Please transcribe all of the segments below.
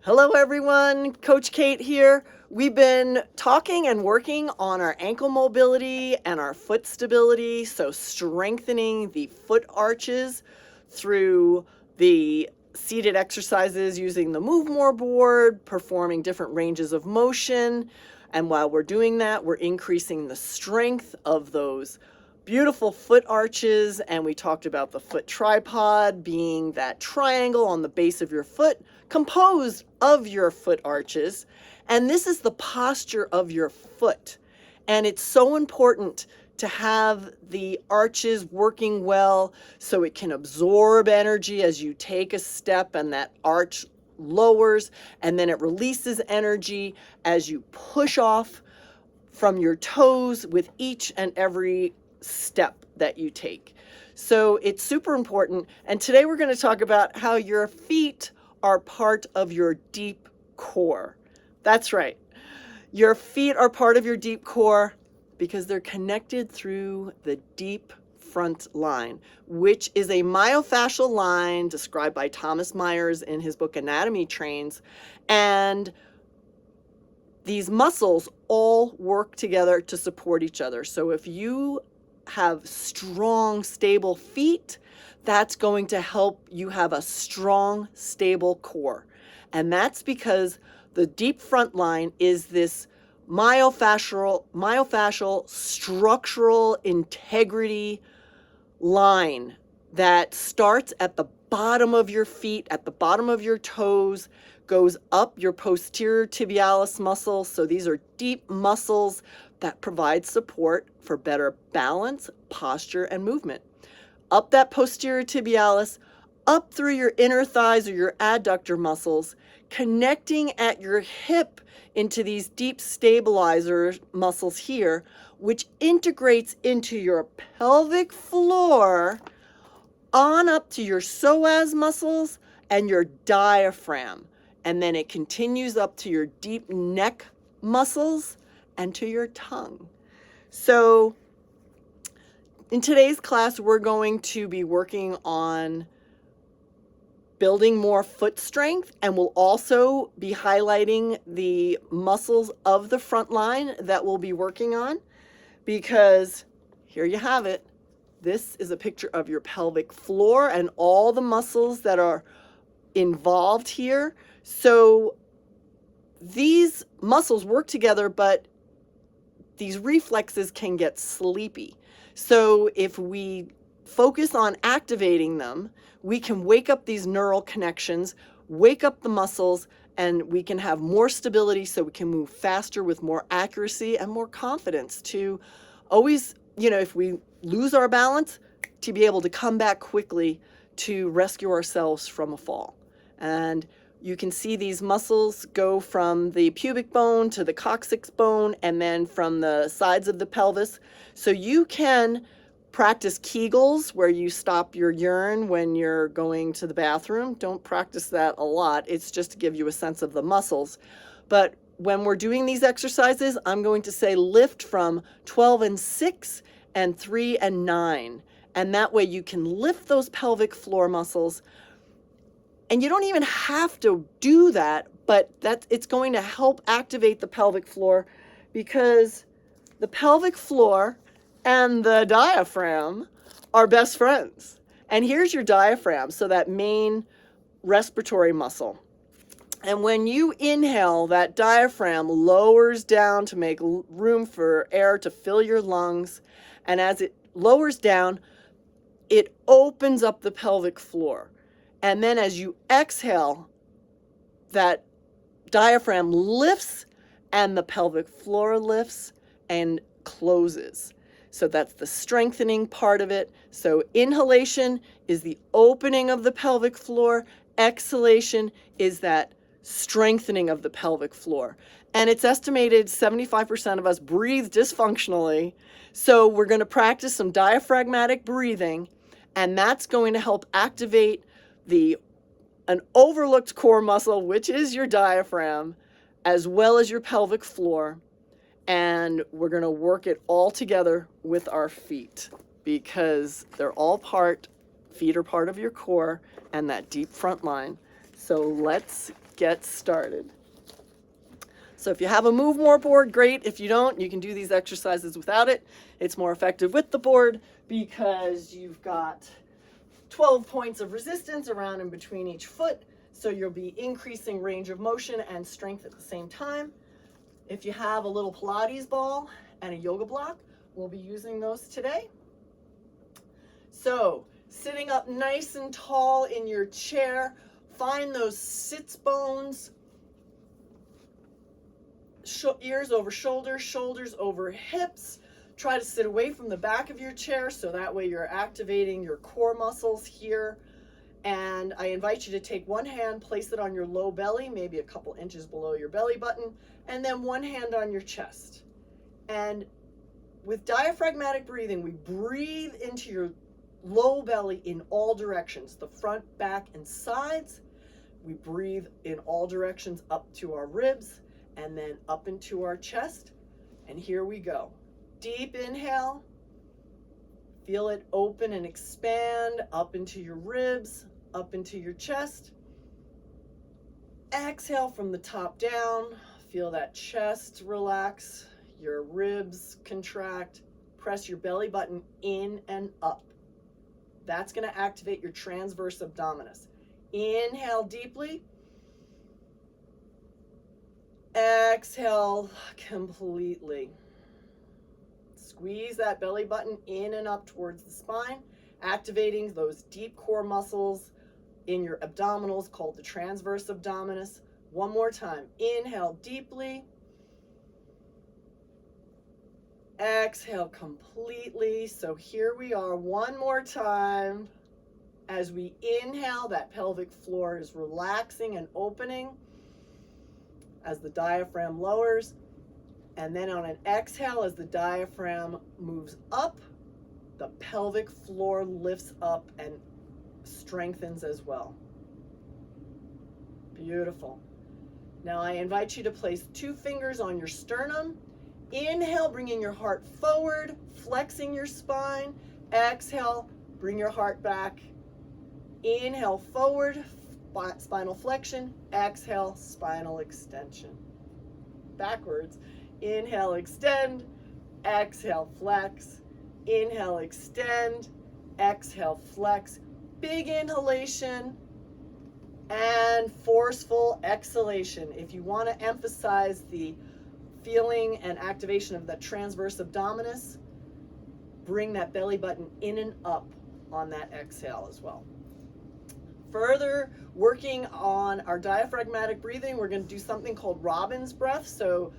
Hello everyone, Coach Kate here. We've been talking and working on our ankle mobility and our foot stability, so strengthening the foot arches through the seated exercises using the Move More board, performing different ranges of motion. And while we're doing that, we're increasing the strength of those beautiful foot arches. And we talked about the foot tripod being that triangle on the base of your foot composed of your foot arches. And this is the posture of your foot. And it's so important to have the arches working well so it can absorb energy as you take a step and that arch lowers, and then it releases energy as you push off from your toes with each and every step that you take. So it's super important. And today we're going to talk about how your feet are part of your deep core. That's right. Your feet are part of your deep core because they're connected through the deep front line, which is a myofascial line described by Thomas Myers in his book Anatomy Trains. And these muscles all work together to support each other. So if you have strong, stable feet, that's going to help you have a strong, stable core. And that's because the deep front line is this myofascial structural integrity line that starts at the bottom of your feet, at the bottom of your toes, goes up your posterior tibialis muscle. So these are deep muscles that provide support for better balance, posture, and movement. Up that posterior tibialis, up through your inner thighs or your adductor muscles, connecting at your hip into these deep stabilizer muscles here, which integrates into your pelvic floor, on up to your psoas muscles and your diaphragm. And then it continues up to your deep neck muscles and to your tongue. So in today's class, we're going to be working on building more foot strength, and we'll also be highlighting the muscles of the front line that we'll be working on, because here you have it. This is a picture of your pelvic floor and all the muscles that are involved here. So these muscles work together, but these reflexes can get sleepy. So if we focus on activating them, we can wake up these neural connections, wake up the muscles, and we can have more stability so we can move faster with more accuracy and more confidence to always, if we lose our balance, to be able to come back quickly to rescue ourselves from a fall. And you can see these muscles go from the pubic bone to the coccyx bone and then from the sides of the pelvis. So you can practice Kegels, where you stop your urine when you're going to the bathroom. Don't practice that a lot. It's just to give you a sense of the muscles. But when we're doing these exercises, I'm going to say lift from 12 and 6 and 3 and 9. And that way you can lift those pelvic floor muscles. And you don't even have to do that, but it's going to help activate the pelvic floor, because the pelvic floor and the diaphragm are best friends. And here's your diaphragm, so that main respiratory muscle. And when you inhale, that diaphragm lowers down to make room for air to fill your lungs. And as it lowers down, it opens up the pelvic floor. And then as you exhale, that diaphragm lifts and the pelvic floor lifts and closes. So that's the strengthening part of it. So inhalation is the opening of the pelvic floor. Exhalation is that strengthening of the pelvic floor. And it's estimated 75% of us breathe dysfunctionally. So we're going to practice some diaphragmatic breathing, and that's going to help activate an overlooked core muscle, which is your diaphragm, as well as your pelvic floor. And we're going to work it all together with our feet, because they're all feet are part of your core and that deep front line. So let's get started. So if you have a Move More board, great. If you don't, you can do these exercises without it. It's more effective with the board because you've got 12 points of resistance around and between each foot. So you'll be increasing range of motion and strength at the same time. If you have a little Pilates ball and a yoga block, we'll be using those today. So sitting up nice and tall in your chair, find those sits bones, ears over shoulders, shoulders over hips. Try to sit away from the back of your chair so that way you're activating your core muscles here. And I invite you to take one hand, place it on your low belly, maybe a couple inches below your belly button, and then one hand on your chest. And with diaphragmatic breathing, we breathe into your low belly in all directions, the front, back, and sides. We breathe in all directions up to our ribs and then up into our chest. And here we go. Deep inhale. Feel it open and expand up into your ribs, up into your chest. Exhale from the top down. Feel that chest relax, your ribs contract. Press your belly button in and up. That's going to activate your transverse abdominis. Inhale deeply. Exhale completely. Squeeze that belly button in and up towards the spine, activating those deep core muscles in your abdominals called the transverse abdominis. One more time. Inhale deeply. Exhale completely. So here we are one more time. As we inhale, that pelvic floor is relaxing and opening as the diaphragm lowers. And then on an exhale, as the diaphragm moves up, the pelvic floor lifts up and strengthens as well. Beautiful. Now I invite you to place 2 fingers on your sternum. Inhale, bringing your heart forward, flexing your spine. Exhale, bring your heart back. Inhale, forward, spinal flexion. Exhale, spinal extension. Backwards. Inhale, extend. Exhale, flex. Inhale, extend. Exhale, flex. Big inhalation and forceful exhalation. If you want to emphasize the feeling and activation of the transverse abdominis, bring that belly button in and up on that exhale as well. Further working on our diaphragmatic breathing, we're going to do something called Robin's breath. So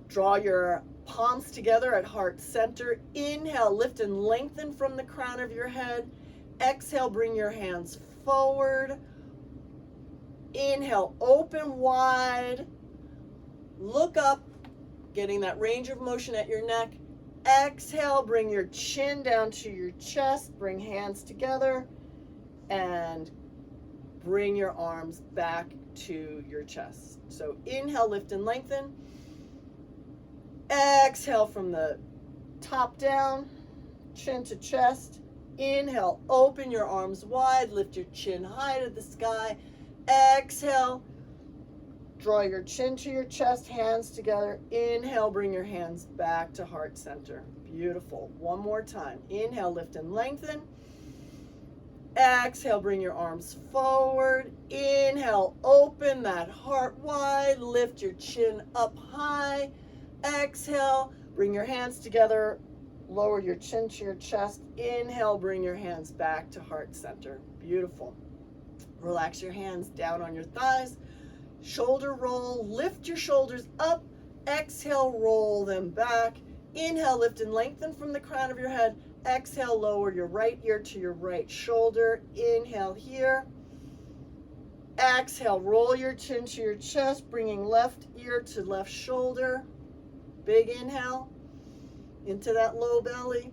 draw your palms together at heart center. Inhale, lift and lengthen from the crown of your head. Exhale, bring your hands forward. Inhale, open wide. Look up, getting that range of motion at your neck. Exhale, bring your chin down to your chest. Bring hands together and bring your arms back to your chest. So inhale, lift and lengthen. Exhale from the top down, chin to chest. Inhale, open your arms wide, lift your chin high to the sky. Exhale, draw your chin to your chest, hands together. Inhale, bring your hands back to heart center. Beautiful. One more time. Inhale, lift and lengthen. Exhale, bring your arms forward. Inhale, open that heart wide, lift your chin up high. Exhale, bring your hands together, lower your chin to your chest. Inhale, bring your hands back to heart center. Beautiful. Relax your hands down on your thighs. Shoulder roll, lift your shoulders up. Exhale, roll them back. Inhale, lift and lengthen from the crown of your head. Exhale, lower your right ear to your right shoulder. Inhale here. Exhale, roll your chin to your chest, bringing left ear to left shoulder. Big inhale into that low belly.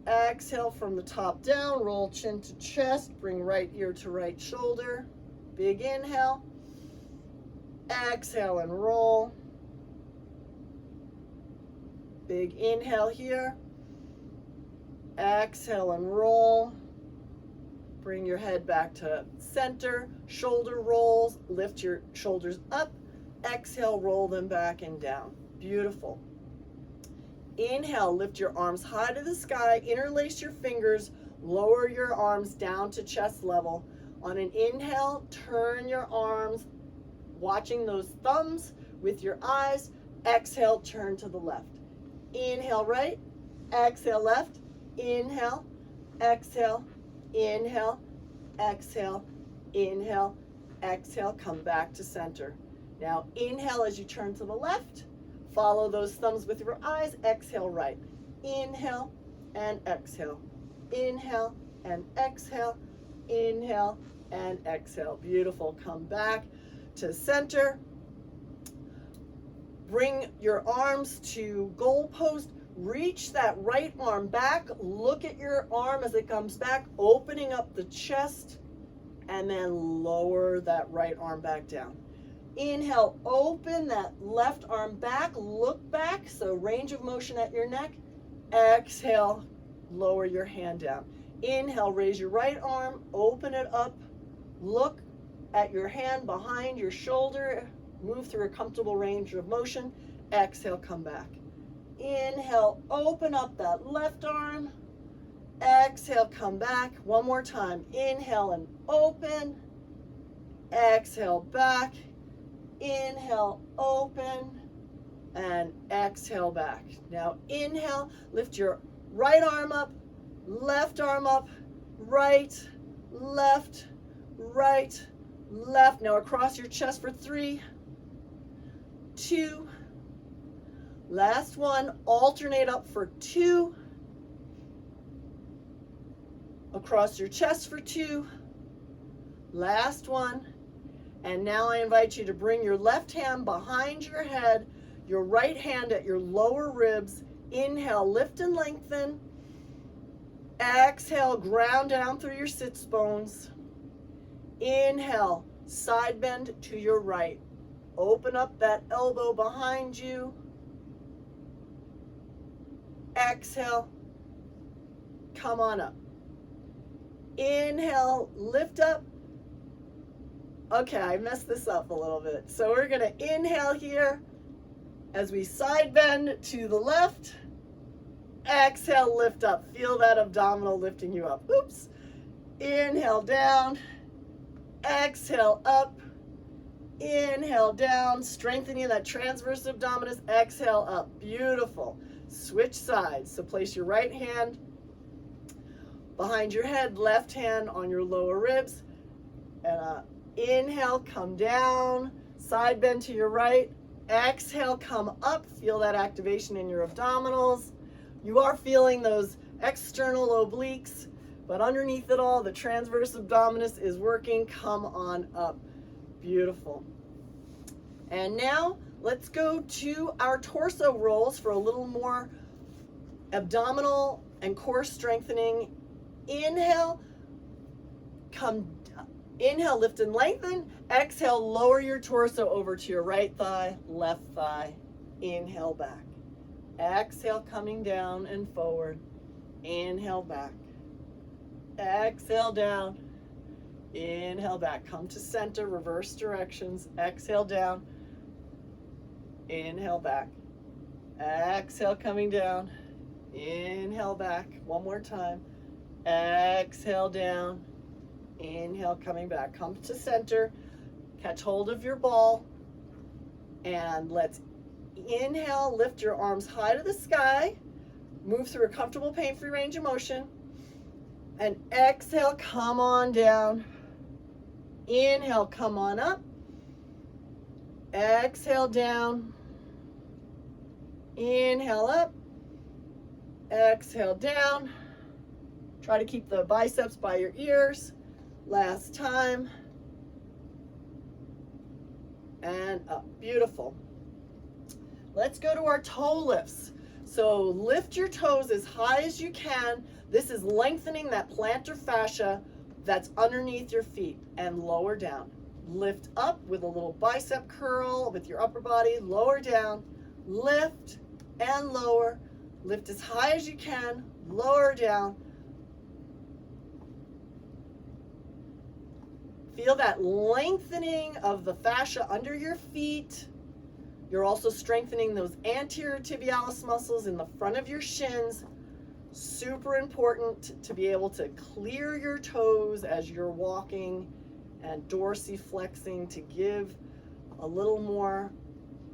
Exhale from the top down, roll chin to chest, bring right ear to right shoulder. Big inhale. Exhale and roll. Big inhale here. Exhale and roll. Bring your head back to center, shoulder rolls, lift your shoulders up, exhale, roll them back and down. Beautiful. Inhale, lift your arms high to the sky, interlace your fingers, lower your arms down to chest level. On an inhale, turn your arms, watching those thumbs with your eyes. Exhale, turn to the left. Inhale, right, exhale, left, inhale, exhale, inhale, exhale, inhale, exhale, come back to center. Now inhale as you turn to the left, follow those thumbs with your eyes, exhale right. Inhale and exhale, inhale and exhale, inhale and exhale. Beautiful, come back to center. Bring your arms to goal post. Reach that right arm back. Look at your arm as it comes back, opening up the chest, and then lower that right arm back down. Inhale, open that left arm back, look back, so range of motion at your neck. Exhale, lower your hand down. Inhale, raise your right arm, open it up, look at your hand behind your shoulder, move through a comfortable range of motion. Exhale, come back. Inhale, open up that left arm. Exhale, come back. One more time. Inhale and open. Exhale, back. Inhale, open. And exhale, back. Now inhale, lift your right arm up, left arm up, right, left, right, left. Now across your chest for 3, 2, last one, alternate up for 2, across your chest for 2, last one, and now I invite you to bring your left hand behind your head, your right hand at your lower ribs. Inhale, lift and lengthen. Exhale, ground down through your sits bones. Inhale, side bend to your right. Open up that elbow behind you. Exhale, come on up. Inhale, lift up. Okay, I messed this up a little bit. So we're gonna inhale here as we side bend to the left. Exhale, lift up. Feel that abdominal lifting you up. Oops. Inhale down. Exhale up. Inhale down, strengthening that transverse abdominis. Exhale up. Beautiful. Switch sides. So place your right hand behind your head, left hand on your lower ribs. And inhale, come down, side bend to your right. Exhale, come up. Feel that activation in your abdominals. You are feeling those external obliques, but underneath it all, the transverse abdominis is working. Come on up. Beautiful. And now let's go to our torso rolls for a little more abdominal and core strengthening. Inhale, inhale, lift and lengthen. Exhale, lower your torso over to your right thigh, left thigh. Inhale back. Exhale, coming down and forward. Inhale back. Exhale down. Inhale back. Come to center, reverse directions. Exhale down. Inhale back. Exhale, coming down. Inhale back. One more time. Exhale down. Inhale, coming back. Come to center. Catch hold of your ball. And let's inhale, lift your arms high to the sky. Move through a comfortable pain-free range of motion. And exhale, come on down. Inhale, come on up. Exhale down. Inhale up. Exhale down. Try to keep the biceps by your ears. Last time. And up. Beautiful. Let's go to our toe lifts. So lift your toes as high as you can. This is lengthening that plantar fascia that's underneath your feet, and lower down. Lift up with a little bicep curl with your upper body. Lower down. Lift and lower. Lift as high as you can. Lower down. Feel that lengthening of the fascia under your feet. You're also strengthening those anterior tibialis muscles in the front of your shins. Super important to be able to clear your toes as you're walking and dorsiflexing to give a little more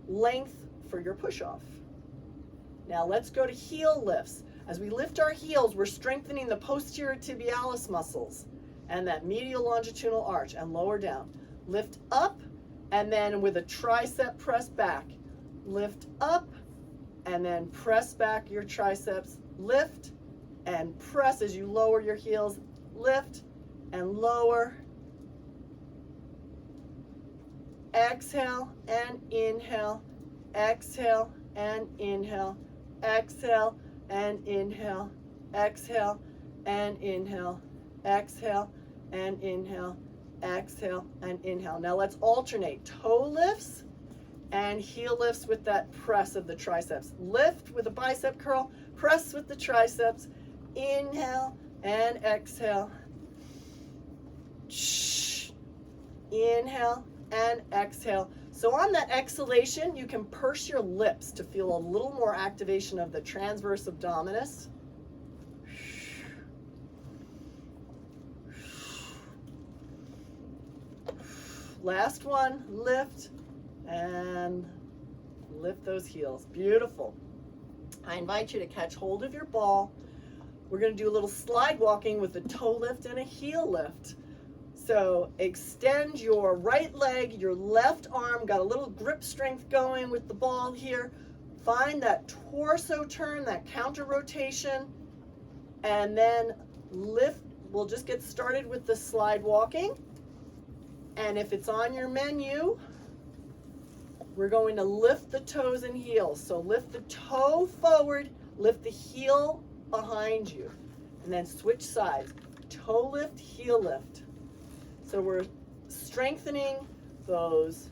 length for your push-off. Now let's go to heel lifts. As we lift our heels, we're strengthening the posterior tibialis muscles and that medial longitudinal arch, and lower down. Lift up, and then with a tricep press back. Lift up, and then press back your triceps. Lift and press as you lower your heels. Lift and lower. Exhale and inhale. Exhale and inhale. Exhale and inhale. Exhale and inhale. Exhale and inhale. Exhale and inhale. Now let's alternate toe lifts and heel lifts with that press of the triceps. Lift with a bicep curl, press with the triceps. Inhale and exhale. Inhale and exhale. So on that exhalation, you can purse your lips to feel a little more activation of the transverse abdominis. Last one, lift and lift those heels. Beautiful. I invite you to catch hold of your ball. We're going to do a little slide walking with a toe lift and a heel lift. So extend your right leg, your left arm, got a little grip strength going with the ball here. Find that torso turn, that counter rotation, and then lift. We'll just get started with the slide walking. And if it's on your menu, we're going to lift the toes and heels. So lift the toe forward, lift the heel behind you, and then switch sides. Toe lift, heel lift. So we're strengthening those,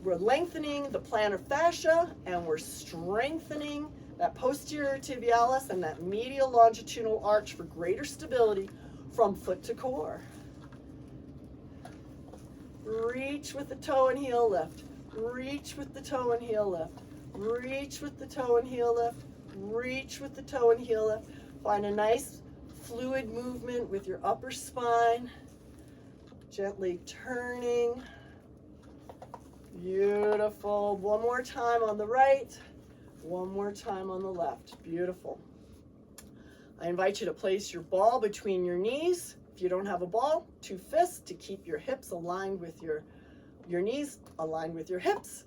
we're lengthening the plantar fascia, and we're strengthening that posterior tibialis and that medial longitudinal arch for greater stability from foot to core. Reach with the toe and heel lift. Reach with the toe and heel lift. Reach with the toe and heel lift. Reach with the toe and heel lift. Find a nice fluid movement with your upper spine. Gently turning. Beautiful. One more time on the right. One more time on the left. Beautiful. I invite you to place your ball between your knees. If you don't have a ball, 2 fists to keep your hips aligned with your knees aligned with your hips.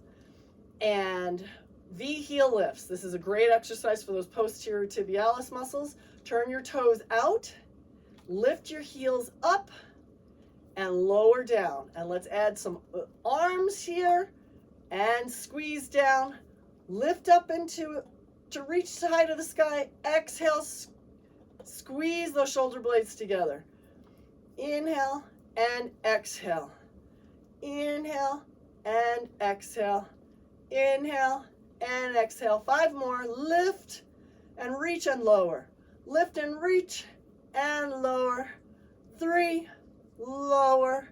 And V heel lifts. This is a great exercise for those posterior tibialis muscles. Turn your toes out, lift your heels up, and lower down. And let's add some arms here and squeeze down. Lift up to reach the height of the sky. Exhale, squeeze those shoulder blades together. Inhale and exhale. Inhale and exhale. Inhale and exhale. 5 more. Lift and reach and lower. Lift and reach and lower. 3, lower.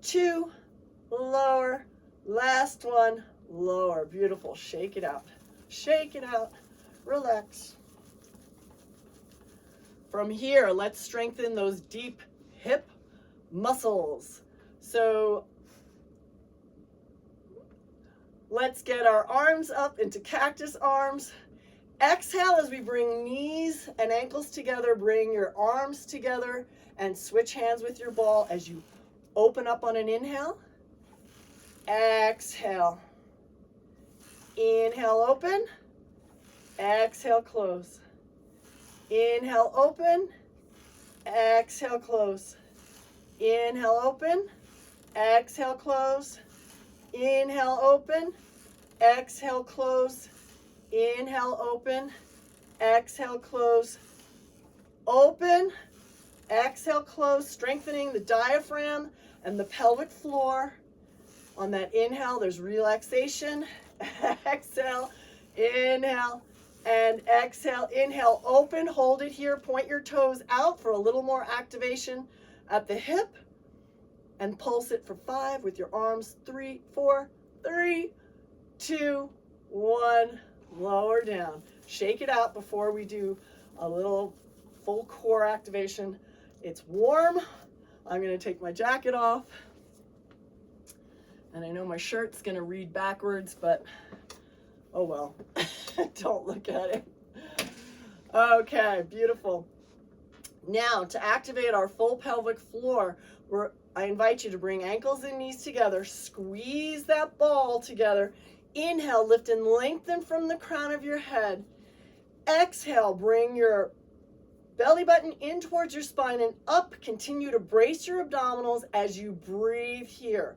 2, lower. Last one, lower. Beautiful. Shake it out. Shake it out. Relax. From here, let's strengthen those deep hip muscles. So let's get our arms up into cactus arms. Exhale as we bring knees and ankles together. Bring your arms together and switch hands with your ball as you open up on an inhale. Exhale. Inhale, open. Exhale, close. Inhale, open. Exhale, close. Inhale, open. Exhale, close. Inhale, open. Exhale, close. Inhale, open. Exhale, close. Open. Exhale, close. Strengthening the diaphragm and the pelvic floor. On that inhale, there's relaxation. Exhale, inhale, and exhale. Inhale, open, hold it here. Point your toes out for a little more activation at the hip. and pulse it for 5 with your arms. 3, 4, 3, 2, 1. Lower down. Shake it out before we do a little full core activation. It's warm. I'm going to take my jacket off. And I know my shirt's going to read backwards, but oh well. Don't look at it. Okay, beautiful. Now, to activate our full pelvic floor, I invite you to bring ankles and knees together. Squeeze that ball together. Inhale, lift and lengthen from the crown of your head. Exhale, bring your belly button in towards your spine and up. Continue to brace your abdominals as you breathe here.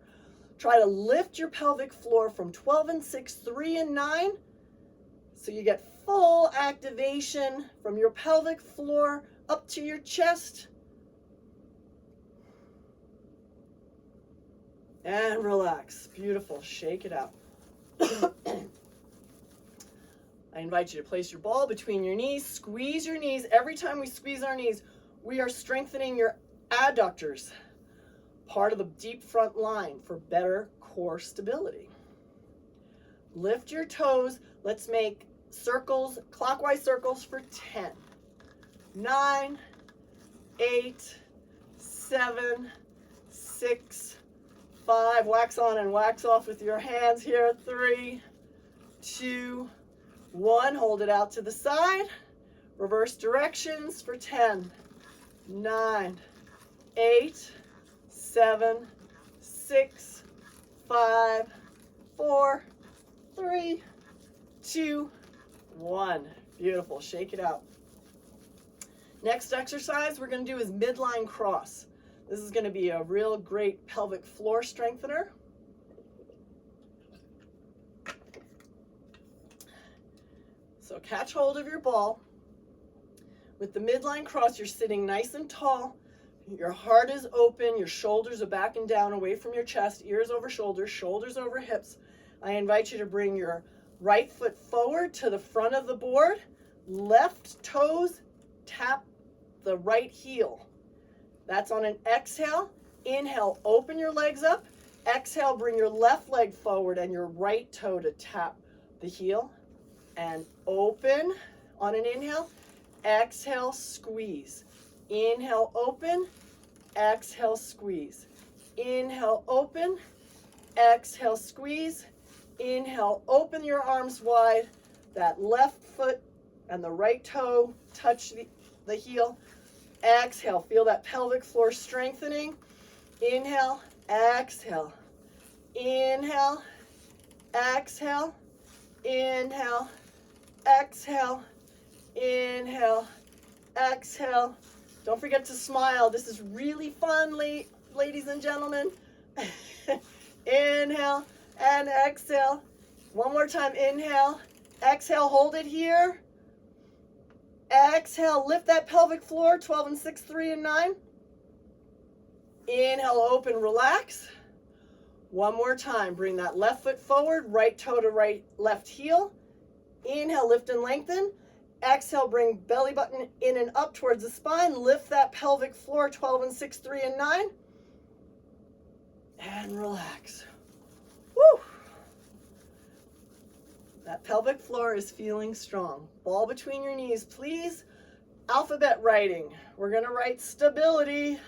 Try to lift your pelvic floor from 12 and 6, 3 and 9. So you get full activation from your pelvic floor up to your chest. And relax. Beautiful. Shake it out. I invite you to place your ball between your knees. Squeeze your knees. Every time we squeeze our knees, we are strengthening your adductors, part of the deep front line for better core stability. Lift your toes. Let's make circles, clockwise circles for 10, 9, 8, 7, 6, 5. Wax on and wax off with your hands here. 3, 2, 1. Hold it out to the side. Reverse directions for 10, 9, 8, 7, 6, 5, 4, 3, 2, 1. Beautiful. Shake it out. Next exercise we're going to do is midline cross. This is going to be a real great pelvic floor strengthener. So catch hold of your ball. With the midline cross, you're sitting nice and tall. Your heart is open. Your shoulders are back and down away from your chest. Ears over shoulders, shoulders over hips. I invite you to bring your right foot forward to the front of the board. Left toes tap the right heel. That's on an exhale. Inhale, open your legs up. Exhale, bring your left leg forward and your right toe to tap the heel. And open on an inhale. Exhale, squeeze. Inhale, open. Exhale, squeeze. Inhale, open. Exhale, squeeze. Inhale, open your arms wide. That left foot and the right toe touch the heel. Exhale, feel that pelvic floor strengthening. Inhale, exhale. Inhale, exhale. Inhale, exhale. Inhale, exhale. Don't forget to smile. This is really fun, ladies and gentlemen. Inhale and exhale. One more time. Inhale, exhale, hold it here. Exhale, lift that pelvic floor, 12 and 6, 3 and 9. Inhale, open, relax. One more time. Bring that left foot forward, right toe to left heel. Inhale, lift and lengthen. Exhale, bring belly button in and up towards the spine. Lift that pelvic floor, 12 and 6, 3 and 9. And relax. Woo! That pelvic floor is feeling strong. Ball between your knees, please. Alphabet writing. We're going to write stability.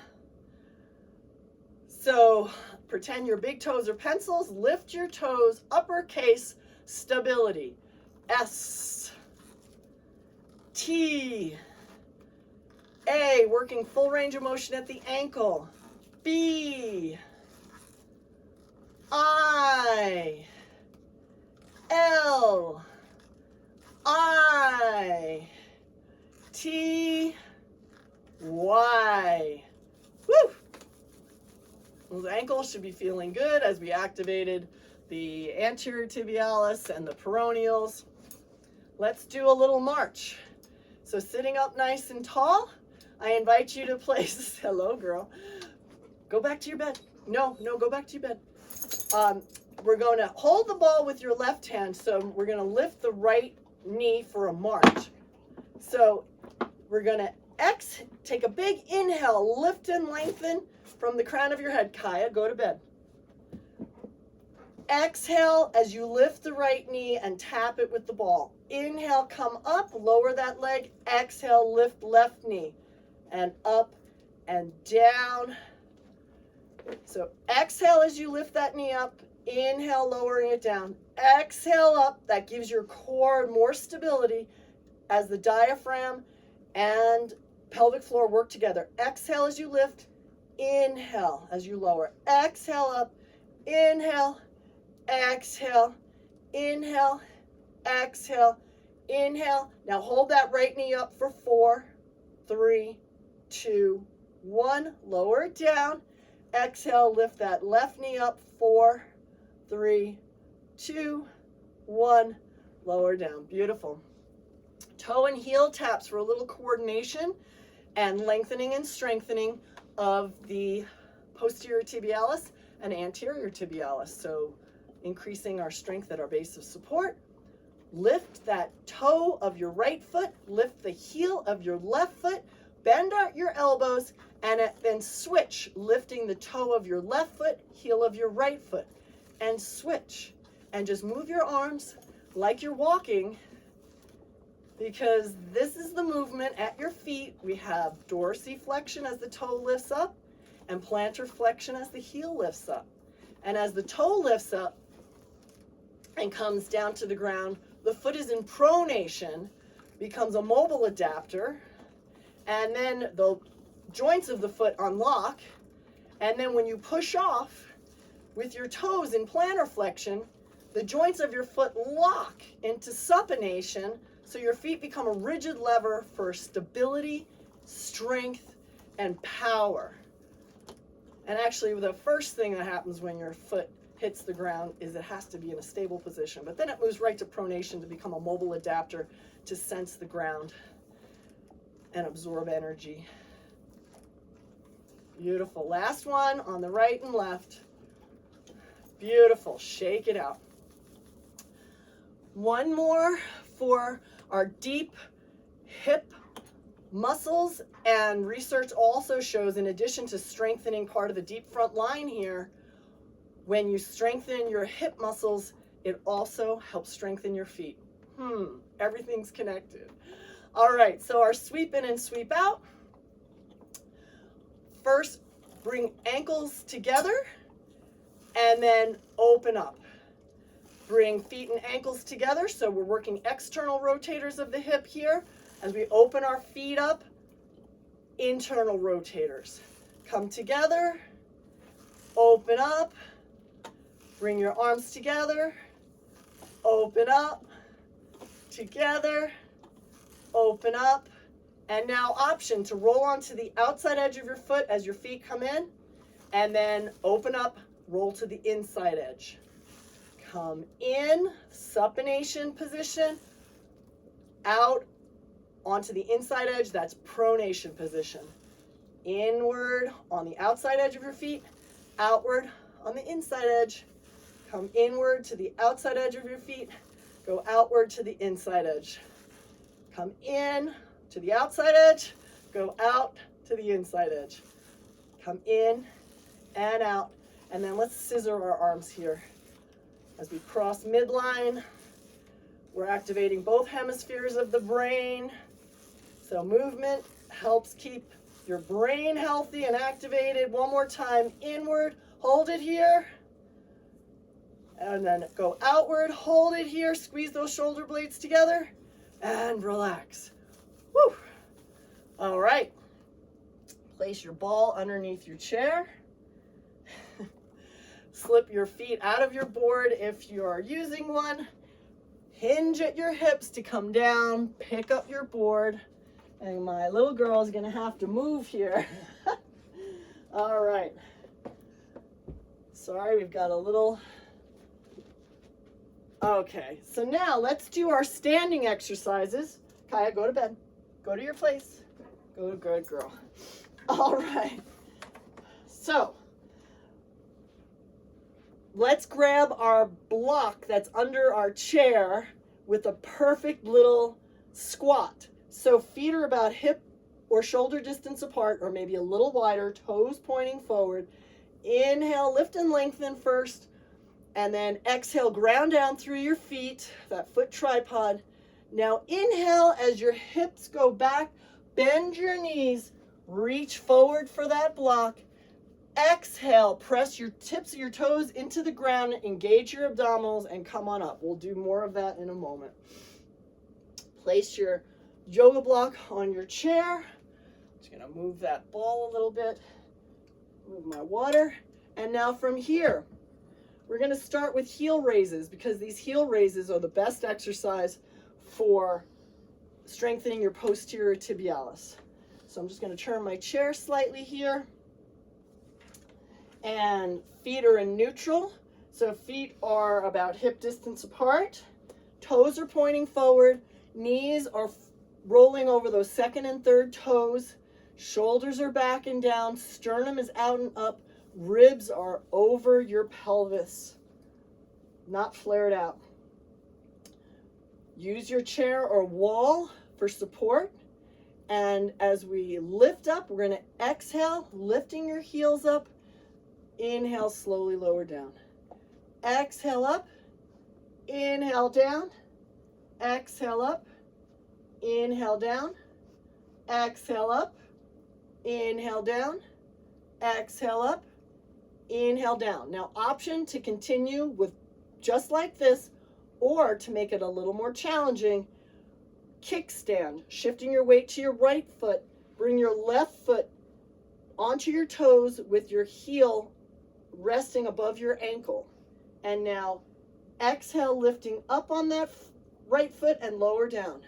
So pretend your big toes are pencils. Lift your toes, uppercase, stability. S, T, A, working full range of motion at the ankle. B, I, L, I, T, Y. Woo! Those ankles should be feeling good as we activated the anterior tibialis and the peroneals. Let's do a little march. So sitting up nice and tall, I invite you to place, hello girl, go back to your bed. No, go back to your bed. We're going to hold the ball with your left hand, so we're going to lift the right knee for a march. So we're going to take a big inhale, lift and lengthen, from the crown of your head. Kaya, go to bed. Exhale as you lift the right knee and tap it with the ball. Inhale, come up, lower that leg. Exhale, lift left knee and up and down. So exhale as you lift that knee up. Inhale, lowering it down. Exhale up. That gives your core more stability as the diaphragm and pelvic floor work together. Exhale as you lift. Inhale as you lower. Exhale up. Inhale. Exhale, inhale, exhale, inhale. Now hold that right knee up for 4, 3, 2, 1. Lower it down. Exhale, lift that left knee up. 4, 3, 2, 1. Lower down. Beautiful. Toe and heel taps for a little coordination and lengthening and strengthening of the posterior tibialis and anterior tibialis. So increasing our strength at our base of support. Lift that toe of your right foot, lift the heel of your left foot, bend out your elbows, and then switch, lifting the toe of your left foot, heel of your right foot, and switch. And just move your arms like you're walking, because this is the movement at your feet. We have dorsiflexion as the toe lifts up, and plantar flexion as the heel lifts up. And as the toe lifts up and comes down to the ground, the foot is in pronation, becomes a mobile adapter, and then the joints of the foot unlock. And then when you push off with your toes in plantar flexion, the joints of your foot lock into supination, so your feet become a rigid lever for stability, strength, and power. And actually, the first thing that happens when your foot hits the ground is it has to be in a stable position, but then it moves right to pronation to become a mobile adapter to sense the ground and absorb energy. Beautiful. Last one on the right and left. Beautiful. Shake it out. One more for our deep hip muscles, and research also shows, in addition to strengthening part of the deep front line here, when you strengthen your hip muscles, it also helps strengthen your feet. Everything's connected. All right, so our sweep in and sweep out. First, bring ankles together and then open up. Bring feet and ankles together, so we're working external rotators of the hip here. As we open our feet up, internal rotators. Come together, open up, bring your arms together, open up, together, open up, and now option to roll onto the outside edge of your foot as your feet come in, and then open up, roll to the inside edge. Come in, supination position, out onto the inside edge, that's pronation position. Inward on the outside edge of your feet, outward on the inside edge. Come inward to the outside edge of your feet, go outward to the inside edge. Come in to the outside edge, go out to the inside edge. Come in and out, and then let's scissor our arms here. As we cross midline, we're activating both hemispheres of the brain. So movement helps keep your brain healthy and activated. One more time, inward, hold it here. And then go outward, hold it here, squeeze those shoulder blades together, and relax. Woo! All right. Place your ball underneath your chair. Slip your feet out of your board if you're using one. Hinge at your hips to come down, pick up your board. And my little girl is gonna have to move here. All right. Sorry, we've got a little. Okay, so now let's do our standing exercises. Kaya, go to bed. Go to your place. Go, good girl. All right. So, let's grab our block that's under our chair with a perfect little squat. So feet are about hip or shoulder distance apart, or maybe a little wider, toes pointing forward. Inhale, lift and lengthen first, and then exhale, ground down through your feet, that foot tripod. Now inhale as your hips go back, bend your knees, reach forward for that block. Exhale, press your tips of your toes into the ground, engage your abdominals, and come on up. We'll do more of that in a moment. Place your yoga block on your chair. Just gonna move that ball a little bit, move my water. And now from here, we're gonna start with heel raises, because these heel raises are the best exercise for strengthening your posterior tibialis. So I'm just gonna turn my chair slightly here. And feet are in neutral. So feet are about hip distance apart. Toes are pointing forward. Knees are rolling over those second and third toes. Shoulders are back and down. Sternum is out and up. Ribs are over your pelvis, not flared out. Use your chair or wall for support. And as we lift up, we're going to exhale, lifting your heels up. Inhale, slowly lower down. Exhale up. Inhale down. Exhale up. Inhale down. Exhale up. Inhale down. Exhale up. Inhale down. Now, option to continue with just like this, or to make it a little more challenging, kickstand, shifting your weight to your right foot. Bring your left foot onto your toes with your heel resting above your ankle. And now exhale, lifting up on that right foot and lower down.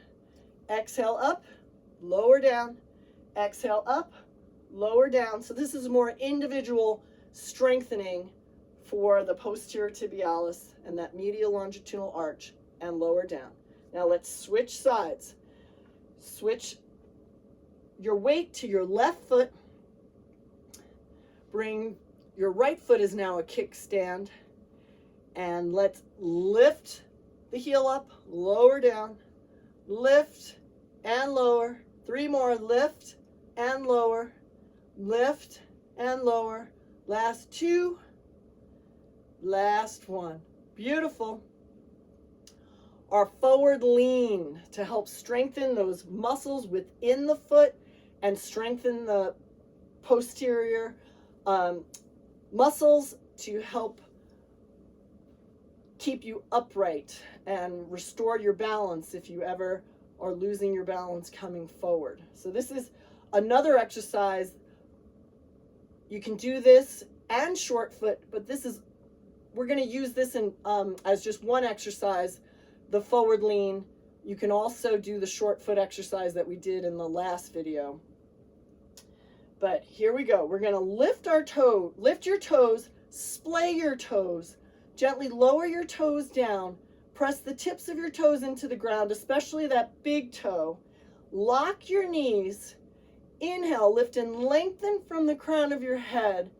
Exhale up, lower down. Exhale up, lower down. So this is more individual strengthening for the posterior tibialis and that medial longitudinal arch, and lower down. Now let's switch sides. Switch your weight to your left foot. Bring your right foot is now a kickstand, and let's lift the heel up, lower down, lift and lower. 3 more, lift and lower, lift and lower. Last 2, last 1. Beautiful. Our forward lean to help strengthen those muscles within the foot and strengthen the posterior muscles to help keep you upright and restore your balance if you ever are losing your balance coming forward. So this is another exercise. You can do this and short foot, but we're going to use this in as just one exercise, the forward lean. You can also do the short foot exercise that we did in the last video. But here we go. We're going to lift your toes, splay your toes, gently lower your toes down, press the tips of your toes into the ground, especially that big toe. Lock your knees. Inhale, lift and lengthen from the crown of your head.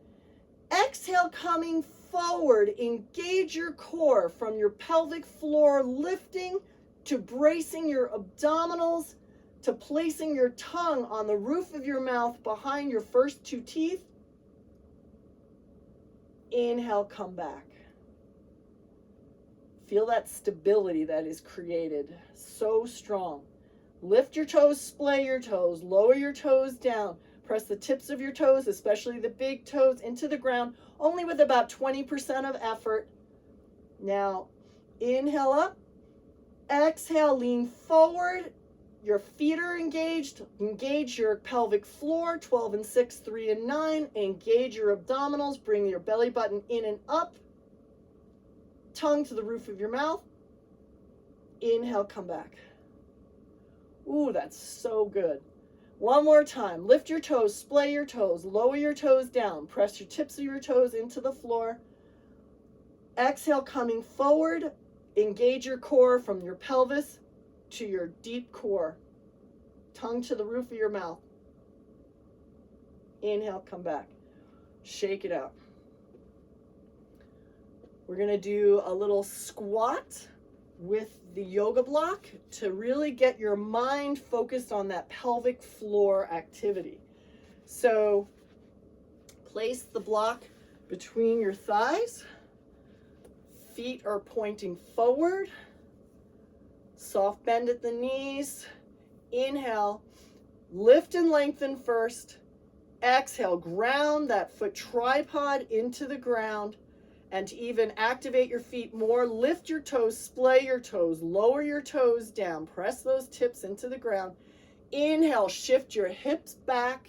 Exhale, coming forward, engage your core from your pelvic floor, lifting to bracing your abdominals, to placing your tongue on the roof of your mouth behind your first 2 teeth. Inhale, come back. Feel that stability that is created. So strong. Lift your toes, splay your toes, lower your toes down. Press the tips of your toes, especially the big toes, into the ground, only with about 20% of effort. Now, inhale up. Exhale, lean forward. Your feet are engaged. Engage your pelvic floor, 12 and 6, 3 and 9. Engage your abdominals. Bring your belly button in and up. Tongue to the roof of your mouth. Inhale, come back. Ooh, that's so good. One more time. Lift your toes, splay your toes, lower your toes down. Press your tips of your toes into the floor. Exhale, coming forward. Engage your core from your pelvis to your deep core. Tongue to the roof of your mouth. Inhale, come back. Shake it out. We're going to do a little squat with the yoga block to really get your mind focused on that pelvic floor activity. So place the block between your thighs. Feet are pointing forward. Soft bend at the knees. Inhale, lift and lengthen first. Exhale, ground that foot tripod into the ground. And to even activate your feet more, lift your toes, splay your toes, lower your toes down, press those tips into the ground. Inhale, shift your hips back.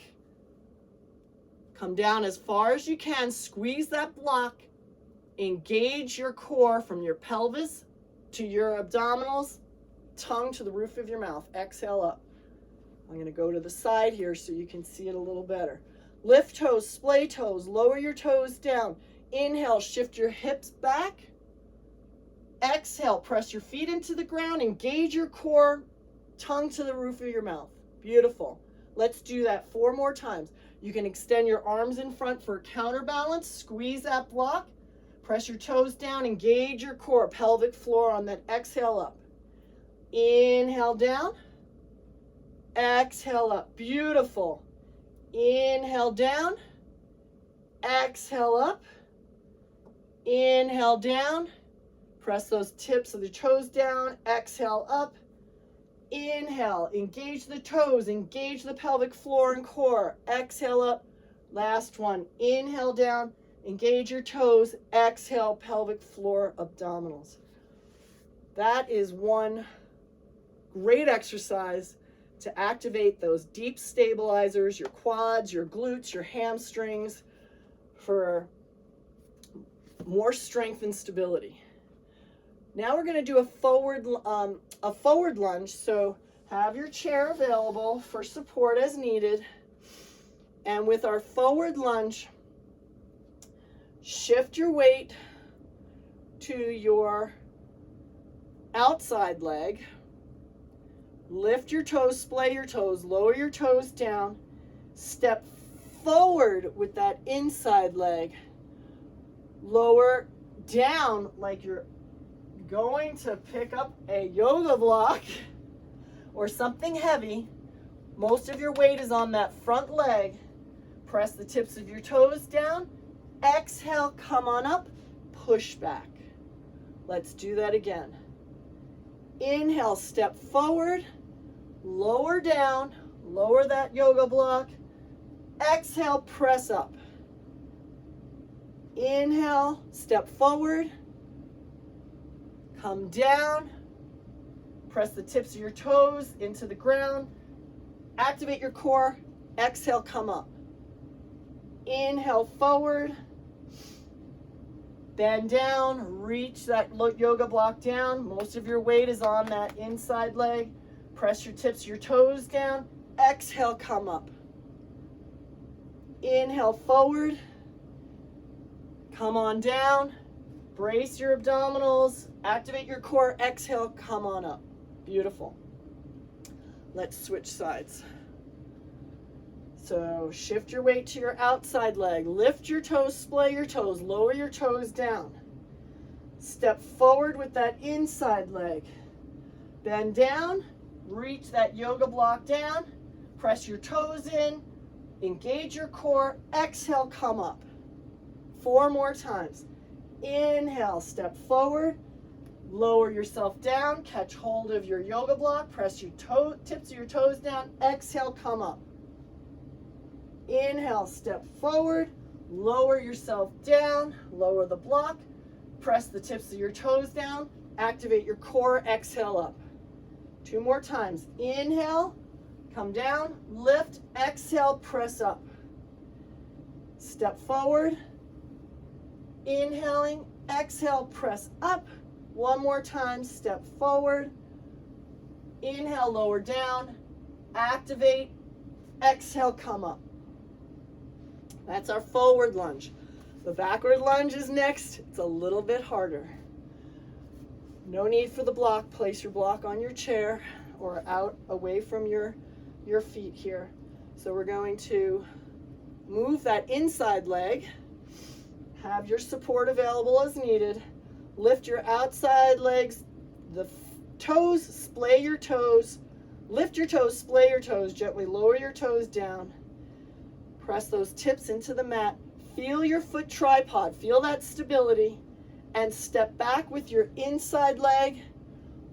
Come down as far as you can, squeeze that block. Engage your core from your pelvis to your abdominals, tongue to the roof of your mouth. Exhale up. I'm going to go to the side here so you can see it a little better. Lift toes, splay toes, lower your toes down. Inhale, shift your hips back. Exhale, press your feet into the ground, engage your core, tongue to the roof of your mouth. Beautiful. Let's do that 4 more times. You can extend your arms in front for counterbalance, squeeze that block, press your toes down, engage your core, pelvic floor on that exhale up. Inhale down, exhale up. Beautiful. Inhale down, exhale up. Inhale down, press those tips of the toes down, exhale up. Inhale, engage the toes, engage the pelvic floor and core, exhale up. Last one, inhale down, engage your toes, exhale, pelvic floor, abdominals. That is one great exercise to activate those deep stabilizers, your quads, your glutes, your hamstrings, for more strength and stability. Now we're going to do a forward lunge. So have your chair available for support as needed. And with our forward lunge, shift your weight to your outside leg. Lift your toes, splay your toes, lower your toes down. Step forward with that inside leg. Lower down like you're going to pick up a yoga block or something heavy. Most of your weight is on that front leg. Press the tips of your toes down. Exhale, come on up, push back. Let's do that again. Inhale, step forward, lower down, lower that yoga block. Exhale, press up. Inhale, step forward, come down, press the tips of your toes into the ground, activate your core, exhale, come up. Inhale, forward, bend down, reach that yoga block down. Most of your weight is on that inside leg. Press your tips of your toes down, exhale, come up. Inhale, forward. Come on down, brace your abdominals, activate your core, exhale, come on up. Beautiful. Let's switch sides. So shift your weight to your outside leg, lift your toes, splay your toes, lower your toes down. Step forward with that inside leg. Bend down, reach that yoga block down, press your toes in, engage your core, exhale, come up. 4 more times. Inhale, step forward, lower yourself down, catch hold of your yoga block, press your tips of your toes down, exhale, come up. Inhale, step forward, lower yourself down, lower the block, press the tips of your toes down, activate your core, exhale up. 2 more times. Inhale, come down, lift, exhale, press up. Step forward. Inhaling, exhale, press up. 1 more time, step forward. Inhale, lower down, activate, exhale, come up. That's our forward lunge. The backward lunge is next. It's a little bit harder. No need for the block. Place your block on your chair or out away from your feet here. So we're going to move that inside leg. Have your support available as needed. Lift your outside legs, the toes, splay your toes, lift your toes, splay your toes, gently lower your toes down. Press those tips into the mat. Feel your foot tripod, feel that stability, and step back with your inside leg,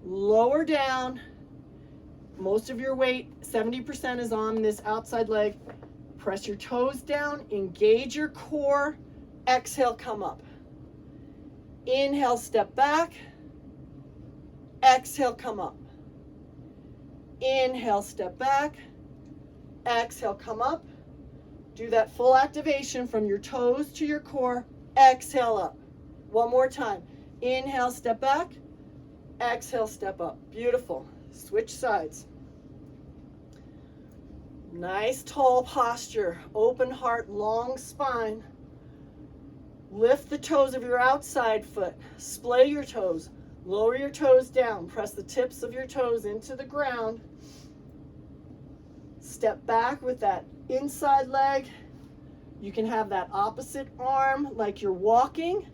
lower down. Most of your weight, 70% is on this outside leg. Press your toes down, engage your core, exhale, come up. Inhale, step back, exhale, come up. Inhale, step back, exhale, come up. Do that full activation from your toes to your core, exhale up. One more time. Inhale, step back, exhale, step up. Beautiful. Switch sides. Nice tall posture, open heart, long spine. Lift the toes of your outside foot, splay your toes, lower your toes down, press the tips of your toes into the ground. Step back with that inside leg. You can have that opposite arm like you're walking.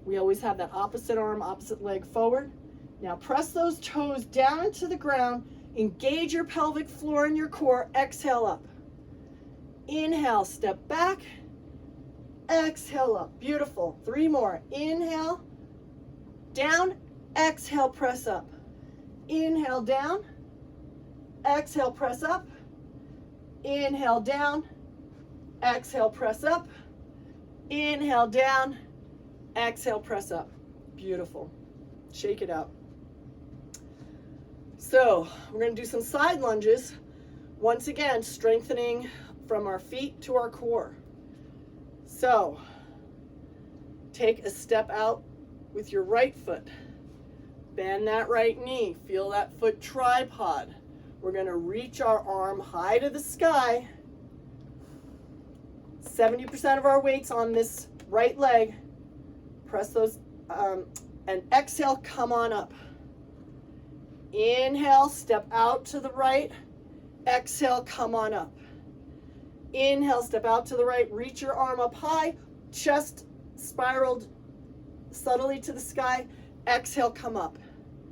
We always have that opposite arm, opposite leg forward. Now press those toes down into the ground. Engage your pelvic floor and your core. Exhale up. Inhale, step back. Exhale up. Beautiful. 3 more. Inhale, down. Exhale, press up. Inhale, down. Exhale, press up. Inhale, down. Exhale, press up. Inhale, down. Exhale, press up. Beautiful. Shake it out. So we're going to do some side lunges. Once again, strengthening from our feet to our core. So take a step out with your right foot. Bend that right knee. Feel that foot tripod. We're going to reach our arm high to the sky. 70% of our weight's on this right leg. Press those and exhale, come on up. Inhale, step out to the right. Exhale, come on up. Inhale, step out to the right. Reach your arm up high. Chest spiraled subtly to the sky. Exhale, come up.